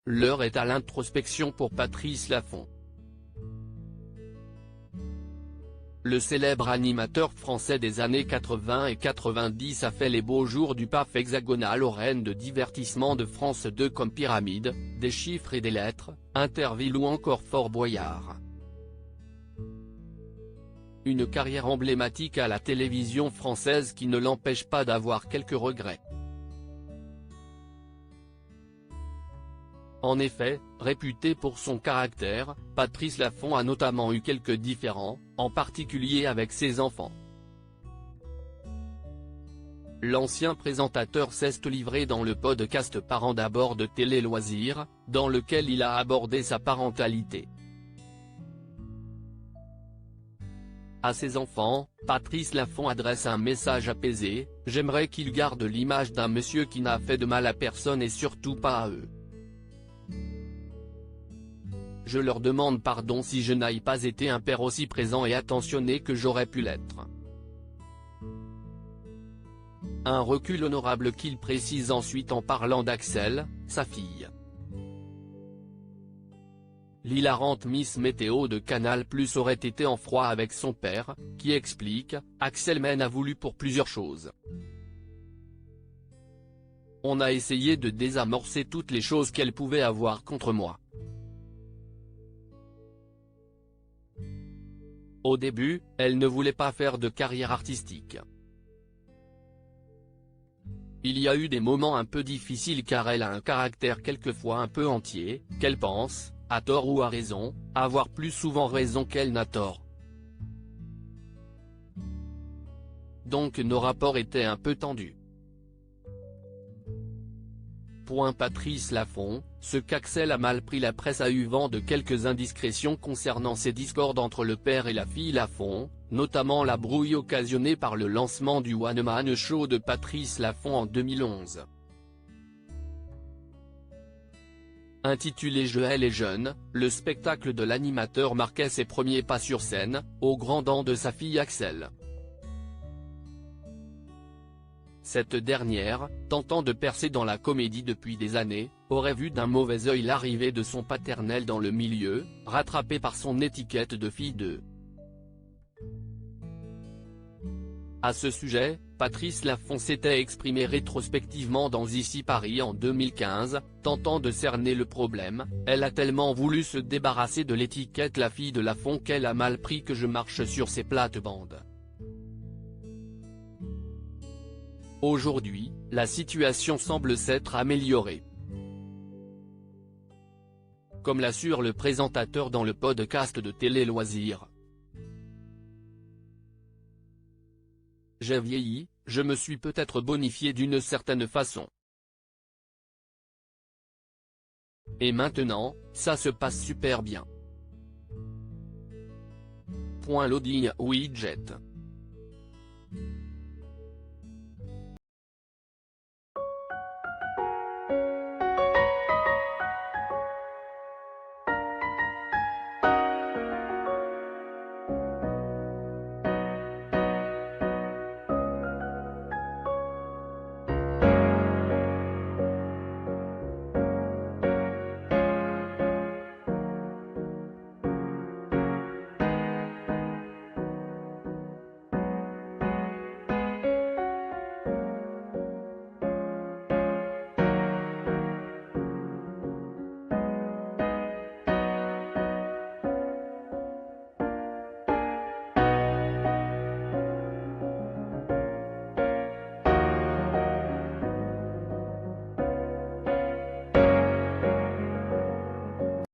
L'heure est à l'introspection pour Patrice Laffont. Le célèbre animateur français des années 80 et 90 a fait les beaux jours du PAF hexagonal aux reines de divertissement de France 2 comme Pyramide, Des chiffres et des lettres, Interville ou encore Fort Boyard. Une carrière emblématique à la télévision française qui ne l'empêche pas d'avoir quelques regrets. En effet, réputé pour son caractère, Patrice Laffont a notamment eu quelques différends, en particulier avec ses enfants. L'ancien présentateur s'est livré dans le podcast Parents d'abord de Télé Loisirs, dans lequel il a abordé sa parentalité. À ses enfants, Patrice Laffont adresse un message apaisé: « J'aimerais qu'ils gardent l'image d'un monsieur qui n'a fait de mal à personne et surtout pas à eux. Je leur demande pardon si je n'ai pas été un père aussi présent et attentionné que j'aurais pu l'être. » Un recul honorable qu'il précise ensuite en parlant d'Axel, sa fille. L'hilarante Miss Météo de Canal+ aurait été en froid avec son père, qui explique: « Axel m'en a voulu pour plusieurs choses. On a essayé de désamorcer toutes les choses qu'elle pouvait avoir contre moi. Au début, elle ne voulait pas faire de carrière artistique. Il y a eu des moments un peu difficiles car elle a un caractère quelquefois un peu entier, qu'elle pense, à tort ou à raison, avoir plus souvent raison qu'elle n'a tort. Donc nos rapports étaient un peu tendus. » Patrice Laffont, ce qu'Axel a mal pris. La presse a eu vent de quelques indiscrétions concernant ces discordes entre le père et la fille Laffont, notamment la brouille occasionnée par le lancement du One Man Show de Patrice Laffont en 2011. Intitulé Joël est jeune, le spectacle de l'animateur marquait ses premiers pas sur scène, aux grands dents de sa fille Axel. Cette dernière, tentant de percer dans la comédie depuis des années, aurait vu d'un mauvais œil l'arrivée de son paternel dans le milieu, rattrapé par son étiquette de fille de. À ce sujet, Patrice Laffont s'était exprimé rétrospectivement dans Ici Paris en 2015, tentant de cerner le problème: « Elle a tellement voulu se débarrasser de l'étiquette la fille de Laffont qu'elle a mal pris que je marche sur ses plates-bandes. » Aujourd'hui, la situation semble s'être améliorée. Comme l'assure le présentateur dans le podcast de Télé Loisirs. « J'ai vieilli, je me suis peut-être bonifié d'une certaine façon. Et maintenant, ça se passe super bien. » Loading widget.